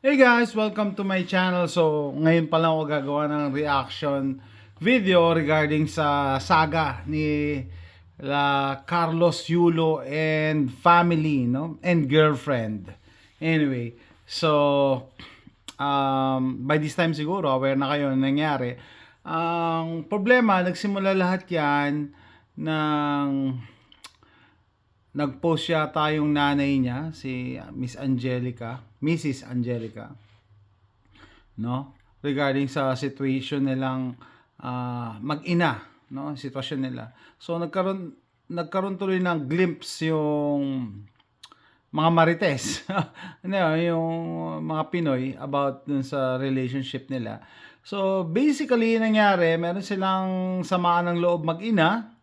Hey guys, welcome to my channel. So, ngayon pa lang ako gagawa ng reaction video regarding sa saga ni Carlos Yulo and family, no? And girlfriend. Anyway, so by this time siguro aware na kayo ng nangyari. Ang problema, nagsimula lahat 'yan ng nag-post yata yung nanay niya, si Mrs. Angelica, no? Regarding sa situation nilang mag-ina, no? Sitwasyon nila. So nagkaroon tuloy ng glimpse yung mga marites, ano, yung mga Pinoy about dun sa relationship nila. So basically nangyari, meron silang samaan ng loob mag-ina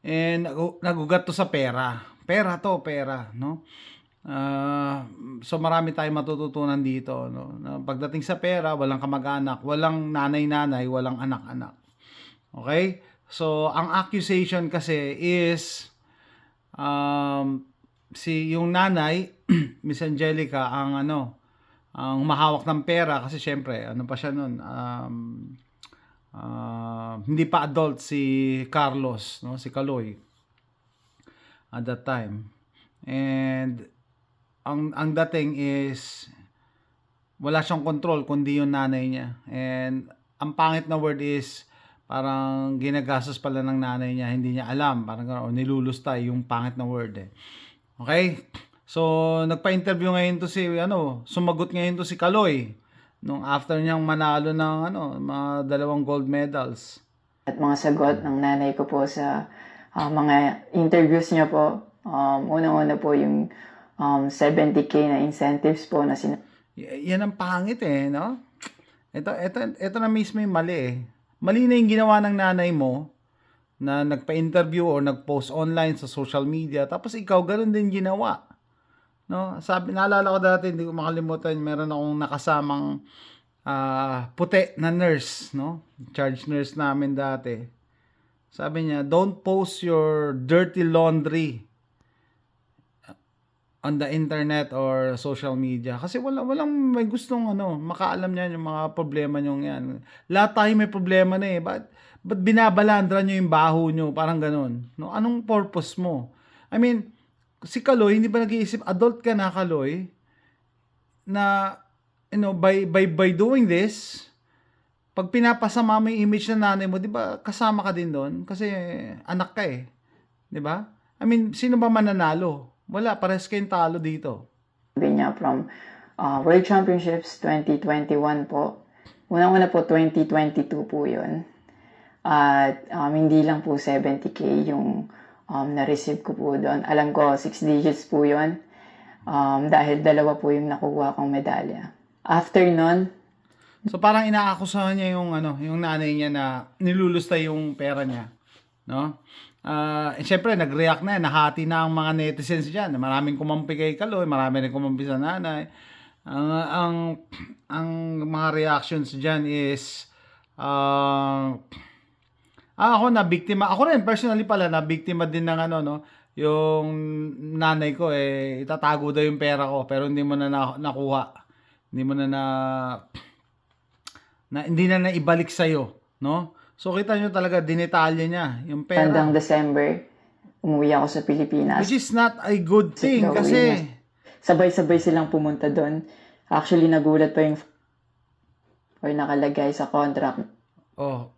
and nagugat to sa pera. Pera, no? So marami tayong matututunan dito, no? Na pagdating sa pera, walang kamag-anak, walang nanay-nanay, walang anak-anak. Okay? So ang accusation kasi is yung nanay, Miss Angelica, ang humahawak ng pera kasi syempre, ano pa siya noon, hindi pa adult si Carlos, no? Si Kaloy at that time. And ang dating is wala siyang control kundi yung nanay niya. And ang pangit na word is parang ginagastos pala ng nanay niya, hindi niya alam, parang gano'n, o nilulustay yung pangit na word eh. Okay? So, nagpa-interview ngayon to sumagot ngayon to si Kaloy nung after niyang manalo ng mga 2 gold medals. At mga sagot ng nanay ko po sa mga interviews niya po. Unang-una po yung 70K na incentives po na Yan ang pangit eh, no? Ito na mismo yung mali eh. Mali na yung ginawa ng nanay mo na nagpa-interview o nag-post online sa social media, tapos ikaw ganun din ginawa. No? Naalala ko dati, hindi ko makalimutan, meron akong nakasamang puti na nurse, no? Charge nurse namin dati. Sabi niya, don't post your dirty laundry on the internet or social media. Kasi walang may gustong makaalam niyan yung mga problema niyo yan. Lahat tayo may problema na eh. Ba't binabalandra niyo yung baho niyo? Parang ganun. No? Anong purpose mo? I mean, si Kaloy, hindi ba nag-iisip, adult ka na, Kaloy, na, by doing this, pag pinapasama mo yung image ng nanay mo, di ba, kasama ka din doon? Kasi anak ka eh. Di ba? I mean, sino ba mananalo? Wala, pares kayong talo dito. Sabi niya from World Championships 2021 po. Unang-una po, 2022 po yun. At hindi lang po 70K yung na-receive ko po doon. Alam ko, 6 digits po yun. Dahil 2 po yung nakuha kong medalya. After nun, so parang inaakusahan niya yung nanay niya na nilulustay yung pera niya, no? Syempre nag-react na, nahati na ang mga netizens diyan. Maraming kumampi kay Kaloy, marami rin kumampi sa nanay. Ang mga reactions diyan is ako na biktima. Ako rin personally pala na biktima din ng yung nanay ko itatago daw yung pera ko pero hindi mo na nakuha. Hindi mo na hindi na naibalik sa iyo, no? So kita nyo talaga dinetalye niya yung pera. hanggang December, umuwi ako sa Pilipinas. Which is not a good thing kasi sabay-sabay silang pumunta doon. Actually, nagulat pa yung or nakalagay sa contract. Oh.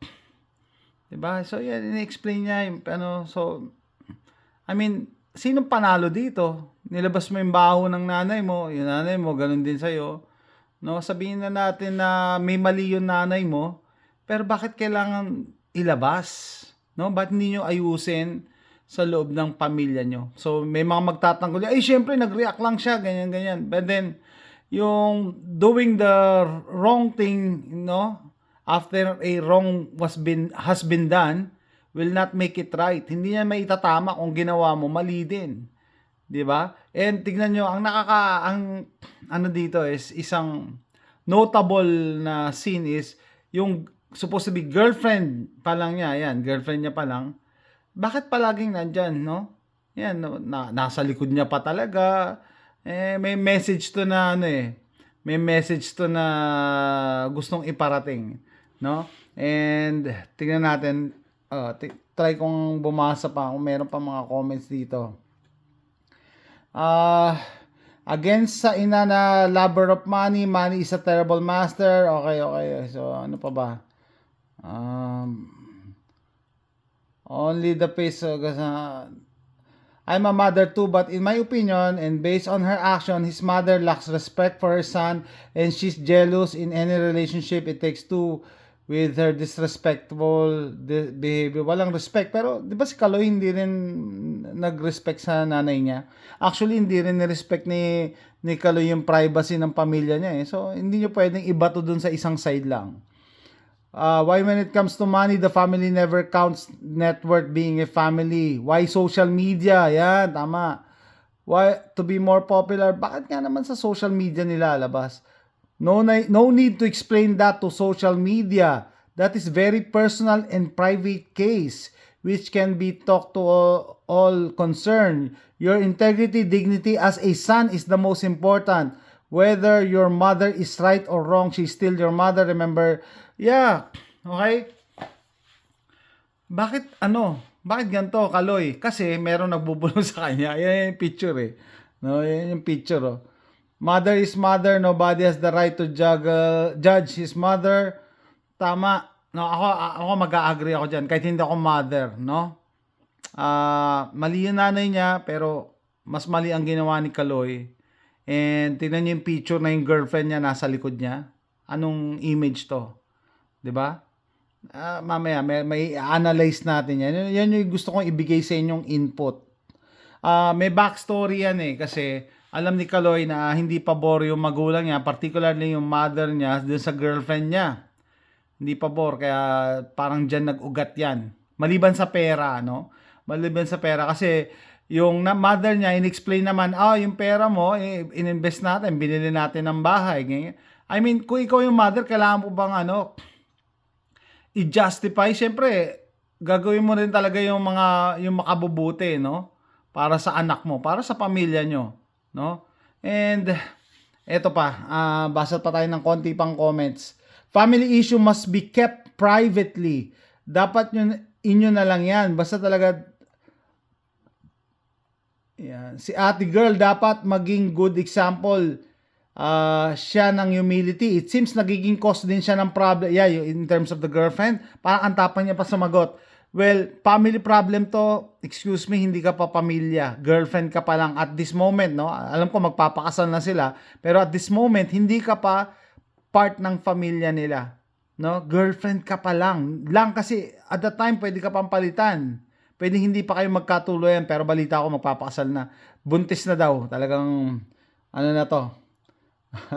Diba? So yan, ini-explain niya yung so I mean, sino panalo dito? Nilabas mo yung baho ng nanay mo, yung nanay mo ganun din sa iyo. No, sabihin na natin na may mali yung nanay mo, pero bakit kailangan ilabas? No, bakit hindi nyo ayusin sa loob ng pamilya nyo? So, may mga magtatanggol, syempre, nag-react lang siya, ganyan. But then, yung doing the wrong thing, after a wrong has been done, will not make it right. Hindi niya maitatama kung ginawa mo, mali din. 'Di ba? And tignan nyo, ang dito is isang notable na scene is yung supposed to be girlfriend pa lang niya, yan, girlfriend niya pa lang. Bakit palaging nandyan, no? Yan, nasa likod niya pa talaga. May message to na may message to na gustong iparating, no? And tingnan natin, try kong bumasa pa kung meron pa mga comments dito. Against sa ina na lover of money, money is a terrible master. Okay. So, ano pa ba? Only the face. I'm a mother too, but in my opinion, and based on her action, his mother lacks respect for her son, and she's jealous in any relationship. It takes two with her disrespectful behavior. Walang respect. Pero, di ba si Kaloy hindi rin nag-respect sa nanay niya? Actually, hindi rin ni-respect ni Kaloy yung privacy ng pamilya niya eh. So, hindi nyo pwedeng ibato dun sa isang side lang. Why when it comes to money, the family never counts net worth being a family? Why social media? Yan, tama. Why to be more popular? Bakit nga naman sa social media nilalabas? No need to explain that to social media. That is very personal and private case which can be talked to all concerned. Your integrity, dignity as a son is the most important. Whether your mother is right or wrong, she's still your mother. Remember, yeah, okay? Bakit ganito, Kaloy? Kasi meron nagbubulong sa kanya. Yan yung picture eh. No, yan yung picture oh. Mother is mother, nobody has the right to judge his mother. Tama. No, ako mag-a-agree ako diyan kahit hindi ako mother, no? Mali yung nanay niya, pero mas mali ang ginawa ni Kaloy. And tingnan niyo yung picture na yung girlfriend niya nasa likod niya. Anong image to? 'Di ba? Mamaya may analyze natin yan. Yan yung gusto kong ibigay sa inyong input. May backstory yan eh kasi alam ni Kaloy na hindi pabor yung magulang niya, particularly yung mother niya dun sa girlfriend niya. Hindi pabor kaya parang diyan nag-ugat yan. Maliban sa pera, no? Maliban sa pera kasi yung mother niya in-explain naman, yung pera mo ininvest natin, binili natin ng bahay, ganyan. I mean, kung ikaw yung mother, kailangan mo bang i-justify? Siyempre, gagawin mo rin talaga yung makabubuti, no? Para sa anak mo, para sa pamilya nyo, no? And eto pa, basa pa tayo ng konti pang comments. Family issue must be kept privately. Dapat inyo na lang yan. Basta talaga yan. Si ate girl dapat maging good example siya ng humility. It seems nagiging cause din siya ng problem. Yeah, in terms of the girlfriend, parang ang tapang niya pa sumagot. Well, family problem to. Excuse me, hindi ka pa pamilya. Girlfriend ka pa lang at this moment, no? Alam ko magpapakasal na sila, pero at this moment, hindi ka pa part ng pamilya nila. No? Girlfriend ka pa lang. Lang kasi at the time, pwede ka pang palitan. Pwede hindi pa kayo magkatuluyan, pero balita ko magpapakasal na. Buntis na daw. Talagang, ano na to?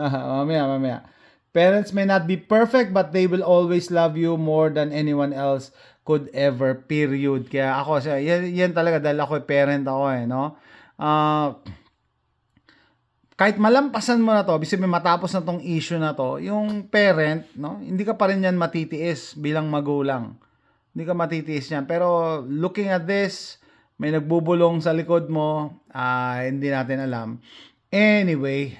mamaya. Parents may not be perfect, but they will always love you more than anyone else could ever, period. Kaya ako, yan talaga, dahil ako parent ako no? Kahit malampasan mo na to, ibig sabihin matapos na tong issue na to, yung parent, no? Hindi ka pa rin yan matitiis bilang magulang. Hindi ka matitiis yan. Pero looking at this, may nagbubulong sa likod mo, hindi natin alam. Anyway,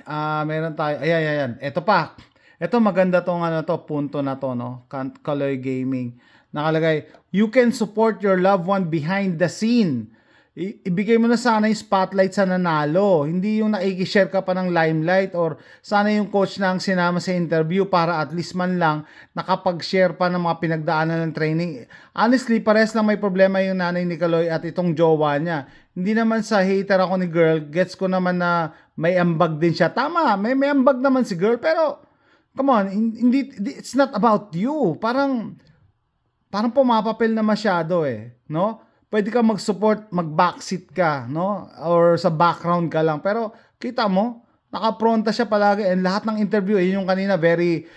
meron tayo, ayan. Ito pa. Ito maganda tong punto na to, no? Kaloy Gaming. Nakalagay, you can support your loved one behind the scene. Ibigay mo na sana yung spotlight sa nanalo. Hindi yung nakikishare ka pa ng limelight or sana yung coach na ang sinama sa interview para at least man lang nakapag-share pa ng mga pinagdaanan ng training. Honestly, pares lang may problema yung nanay ni Kaloy at itong jowa niya. Hindi naman sa hater ako ni girl, gets ko naman na may ambag din siya. Tama, may ambag naman si girl, pero come on, it's not about you. Parang pumapapel na masyado no? Pwede ka mag-support, mag-backseat ka, no? Or sa background ka lang. Pero kita mo, nakapronta siya palagi and lahat ng interview, yung kanina very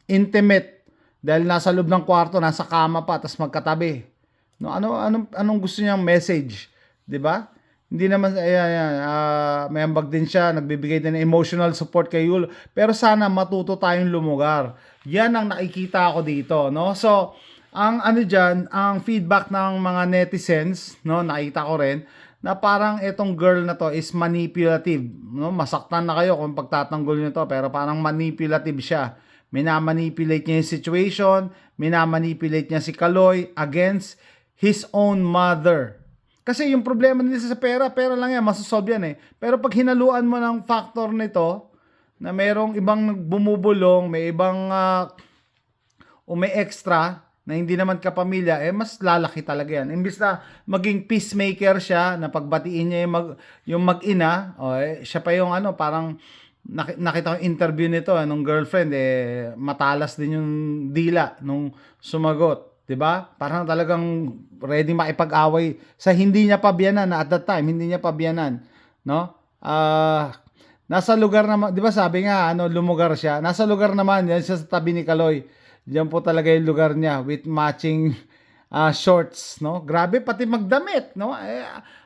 intimate dahil nasa loob ng kwarto, nasa kama pa, tapos magkatabi. No, anong gusto niyang message, 'di ba? Hindi naman may ambag din siya, nagbibigay din ng emotional support kay Yulo. Pero sana matuto tayong lumugar. Yan ang nakikita ko dito, no? So, ang feedback ng mga netizens, no, nakita ko rin na parang etong girl na to is manipulative, no? Masaktan na kayo kung pagtatanggol niyo to, pero parang manipulative siya. Minamanipulate niya yung situation, minamanipulate niya si Kaloy against his own mother. Kasi yung problema nila sa pera, pera lang yan, masosolve yan eh. Pero pag hinaluan mo ng factor nito, na merong ibang bumubulong, may ibang o may extra na hindi naman kapamilya, mas lalaki talaga yan. Imbis na maging peacemaker siya, na pagbatiin niya yung mag-ina, siya pa yung parang nakita ko yung interview nito, nung girlfriend, matalas din yung dila nung sumagot. 'Di ba? Parang talagang ready makipag-away sa hindi niya pa biyanan, na at that time hindi niya pa biyanan, no? Nasa lugar naman, 'di ba sabi nga lumugar siya. Nasa lugar naman yan siya sa tabi ni Kaloy. Diyan po talaga yung lugar niya with matching shorts, no? Grabe pati magdamit, no?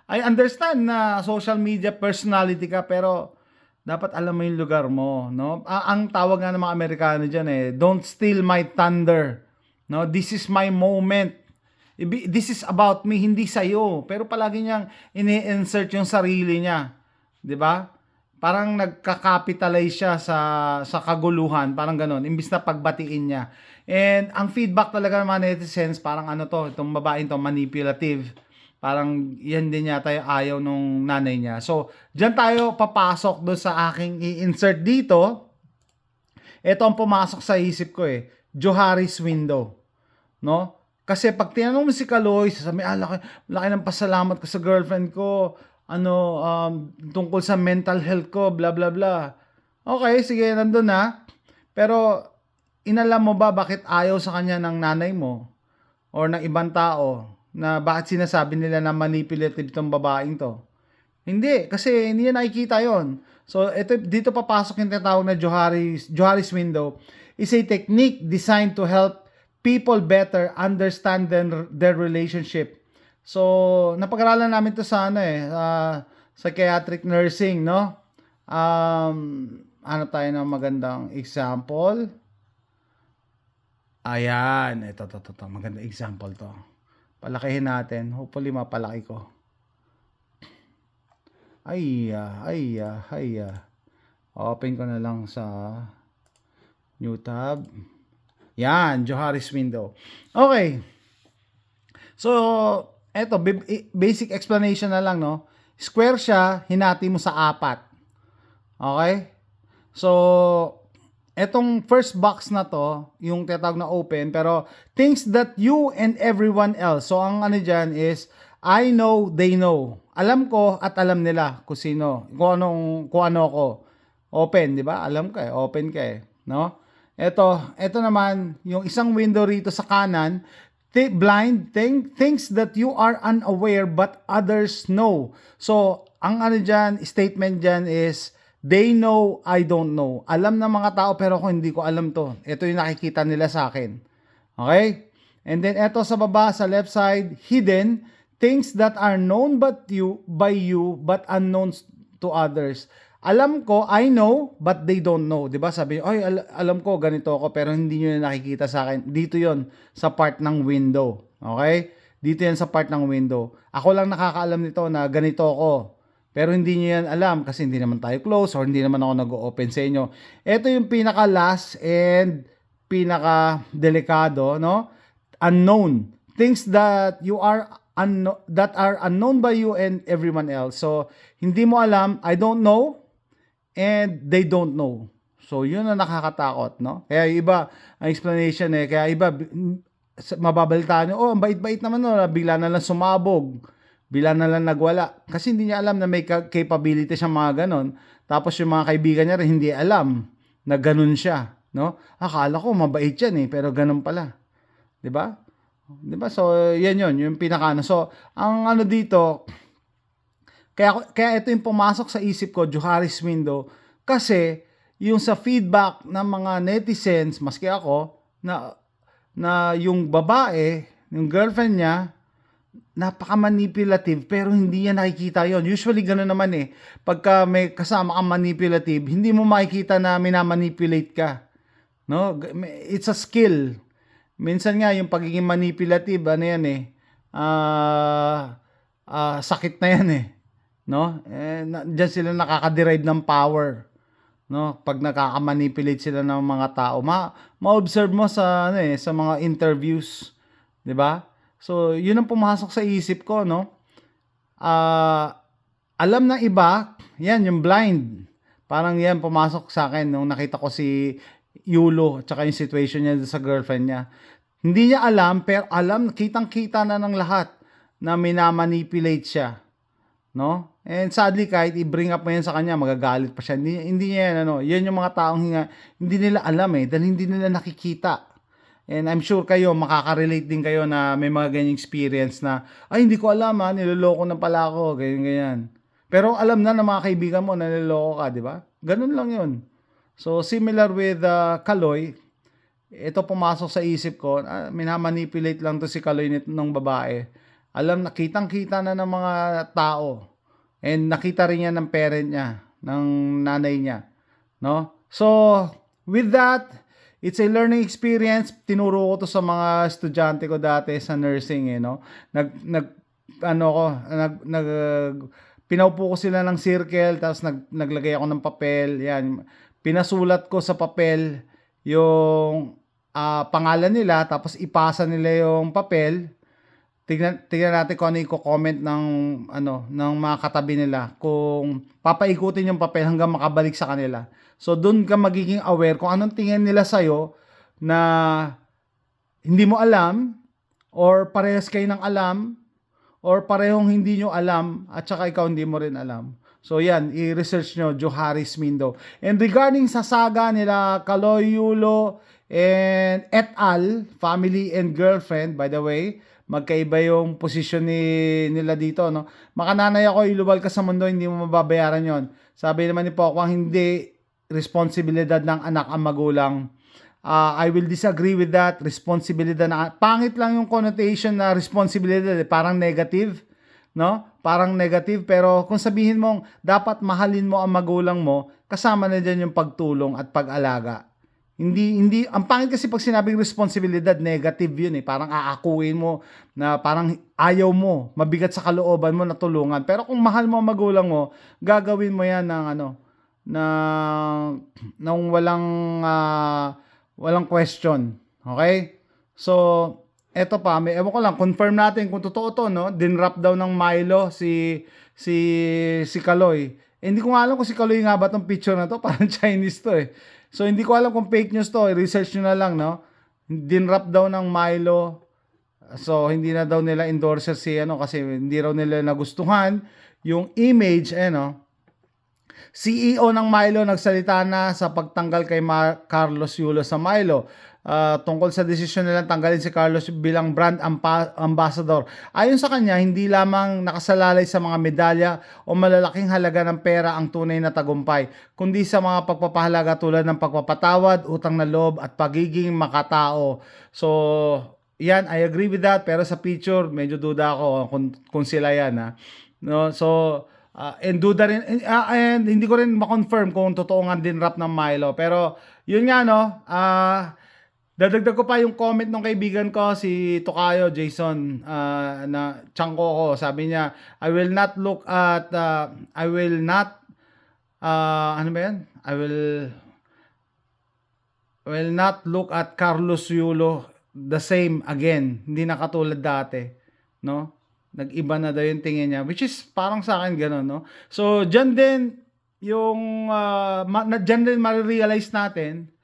I understand na social media personality ka, pero dapat alam mo yung lugar mo, no? Ang tawag nga ng mga Amerikano diyan, don't steal my thunder. No, this is my moment. This is about me, hindi sa'yo. Pero palagi niyang ini-insert yung sarili niya. 'Di ba? Parang nagka-capitalize siya sa kaguluhan, parang ganoon, imbis na pagbatiin niya. And ang feedback talaga ng mga netizens, parang itong babaeng to manipulative. Parang yan din yata yung ayaw nung nanay niya. So, diyan tayo papasok doon sa aking i-insert dito. Ito ang pumasok sa isip ko Johari's window, no? Kasi pag tinanong mo si Kaloy, sasabi, laki ng pasalamat ko sa girlfriend ko, tungkol sa mental health ko, bla bla bla. Okay, sige, nandun na. Pero, inalam mo ba bakit ayaw sa kanya ng nanay mo or ng ibang tao, na bakit sinasabi nila na manipulative tong babaeng to? Hindi, kasi hindi niya nakikita yon. So, dito papasok yung tinatawag na Johari's window. Is a technique designed to help people better understand their relationship. So, napag-aralan namin to sa psychiatric nursing, no? Ano tayo ng magandang example? Ayan, ito, magandang example to. Palakihin natin. Hopefully, mapalaki ko. Open ko na lang sa new tab. Yan, Johari's window. Okay. So, eto, basic explanation na lang, no? Square siya, hinati mo sa 4. Okay? So, etong first box na to, yung tinatawag na open, pero things that you and everyone else. So, ang dyan is, I know, they know. Alam ko at alam nila kung sino, kung ano ako. Open, di ba? Alam ka open ka no? Ito naman, yung isang window rito sa kanan, things that you are unaware but others know. So, ang dyan, statement dyan is, they know, I don't know. Alam ng mga tao pero ako hindi ko alam to. Ito yung nakikita nila sa akin. Okay? And then, ito sa baba, sa left side, hidden, things that are known by you but unknown to others. Alam ko, I know, but they don't know. Diba? Sabi nyo, alam ko, ganito ako, pero hindi nyo na nakikita sa akin. Dito yon sa part ng window. Okay? Dito yan sa part ng window. Ako lang nakakaalam nito na ganito ako. Pero hindi nyo yan alam kasi hindi naman tayo close or hindi naman ako nag-open sa inyo. Ito yung pinaka-last and pinaka-delikado, no? Unknown. Things that you are that are unknown by you and everyone else. So, hindi mo alam, I don't know, and they don't know. So, yun ang nakakatakot, no? Kaya iba, ang explanation kaya iba, mababalitaan nyo, ang bait-bait naman, no? Bigla na lang sumabog, bigla na lang nagwala. Kasi hindi niya alam na may capability siyang mga ganon. Tapos yung mga kaibigan niya rin hindi alam na ganon siya, no? Akala ko mabait yan pero ganon pala. 'Di ba? 'Di ba? So, yan yung pinaka So, ang dito, kaya ito yung pumasok sa isip ko, Johari's window, kasi yung sa feedback ng mga netizens, maski ako, na yung babae, yung girlfriend niya, napaka-manipulative, pero hindi niya nakikita yon. Usually, gano'n naman Pagka may kasama kang manipulative, hindi mo makikita na minamanipulate ka. No? It's a skill. Minsan nga, yung pagiging manipulative, sakit na yan eh, no? Diyan sila nakaka-derive ng power, no? Pag nakaka-manipulate sila ng mga tao, ma-observe mo sa ano sa mga interviews, 'di ba? So, 'yun ang pumasok sa isip ko, no? Alam ng iba, yan yung blind. Parang yan pumasok sa akin nung nakita ko si Yulo at saka yung situation niya sa girlfriend niya. Hindi niya alam, pero alam, kitang-kita na ng lahat na minamanipulate siya, no? And sadly, kahit i-bring up mo yan sa kanya, magagalit pa siya. Hindi niya yan, yan yung mga taong hindi nila alam dahil hindi nila nakikita. And I'm sure kayo, makaka-relate din kayo na may mga ganyang experience na, ay, hindi ko alam niloloko na pala ako, ganyan. Pero alam na ng mga kaibigan mo na niloloko ka, di ba? Ganun lang yun. So, similar with Kaloy, ito pumasok sa isip ko, minamanipulate lang to si Kaloy ng babae. Alam, nakitang-kita na ng mga tao. And nakita rin niya ng parent niya, ng nanay niya. No? So, with that, it's a learning experience. Tinuro ko to sa mga estudyante ko dati sa nursing, no? Pinaupo ko sila ng circle, tapos naglagay ako ng papel. Yan. Pinasulat ko sa papel yung pangalan nila, tapos ipasa nila yung papel. Tignan natin kung ano yung comment ng mga katabi nila. Kung papaikutin yung papel hanggang makabalik sa kanila. So, doon ka magiging aware kung anong tingin nila sa'yo na hindi mo alam, or parehas kayo ng alam, or parehong hindi nyo alam, at saka ikaw hindi mo rin alam. So, yan, i-research nyo, Joharis Mindo. And regarding sa saga nila Kaloy, Yulo, and et al., family and girlfriend, by the way, magkaiba yung posisyon nila dito, no? Makananay ako, ilubal ka sa mundo, hindi mo mababayaran yon. Sabi naman ni Pokwang, hindi responsibilidad ng anak ang magulang. I will disagree with that. Responsibilidad na pangit lang yung connotation na responsibilidad, parang negative, no? Parang negative, pero kung sabihin mong dapat mahalin mo ang magulang mo, kasama na diyan yung pagtulong at pag-alaga. Hindi ang pangit kasi pag sinabing responsibilidad, negative yun parang aakuin mo na parang ayaw mo, mabigat sa kalooban mo na tulungan. Pero kung mahal mo ang magulang mo, gagawin mo yan ng walang question. Okay? So, eto pa, ewan ko lang, confirm natin kung totoo to, no? Dinrap daw ng Milo si Kaloy. Hindi ko nga alam kung si Kaloy nga ba tong picture na to, parang Chinese to So, hindi ko alam kung fake news to. I-research nyo na lang, no? Dinrap daw ng Milo. So, hindi na daw nila endorser kasi hindi raw nila nagustuhan yung image, CEO ng Milo nagsalita na sa pagtanggal kay Carlos Yulo sa Milo. Tungkol sa desisyon nilang tanggalin si Carlos bilang brand ambassador. Ayon sa kanya, hindi lamang nakasalalay sa mga medalya o malalaking halaga ng pera ang tunay na tagumpay, kundi sa mga pagpapahalaga tulad ng pagpapatawad, utang na loob at pagiging makatao. So, yan, I agree with that, pero sa picture, medyo duda ako kung sila yan. No? So, and duda rin, and hindi ko rin ma-confirm kung totoo nga din rap ng Milo. Pero, yun nga, dadagdag ko pa yung comment ng kaibigan ko, si Tokayo Jason, na tiyangko ko. Sabi niya, I will not look at Carlos Yulo the same again. Hindi na katulad dati, no? Nag-iba na daw yung tingin niya, which is parang sa akin gano'n, no? So, dyan din yung dyan din ma-realize natin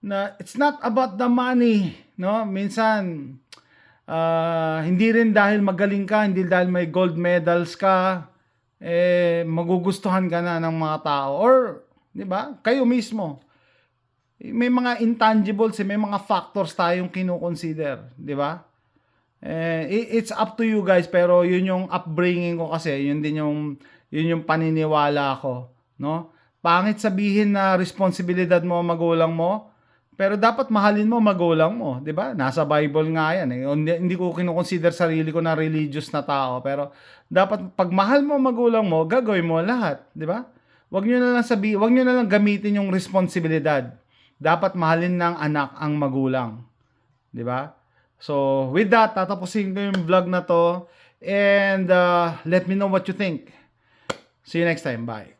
na it's not about the money, no? Minsan hindi rin dahil magaling ka, hindi dahil may gold medals ka, magugustuhan ka na ng mga tao, or 'di ba? Kayo mismo. May mga intangibles, may mga factors tayong kino-consider, 'di ba? It's up to you guys, pero yun yung upbringing ko kasi, yun yung paniniwala ko, no? Pangit sabihin na responsibilidad mo ang magulang mo, pero dapat mahalin mo magulang mo, 'di ba? Nasa Bible nga 'yan Hindi ko kino-consider sarili ko na religious na tao, pero dapat pag mahal mo magulang mo, gagawin mo lahat, 'di ba? Wag niyo na lang gamitin yung responsibilidad. Dapat mahalin ng anak ang magulang, 'di ba? So, with that, tatapusin ko yung vlog na to. And let me know what you think. See you next time. Bye.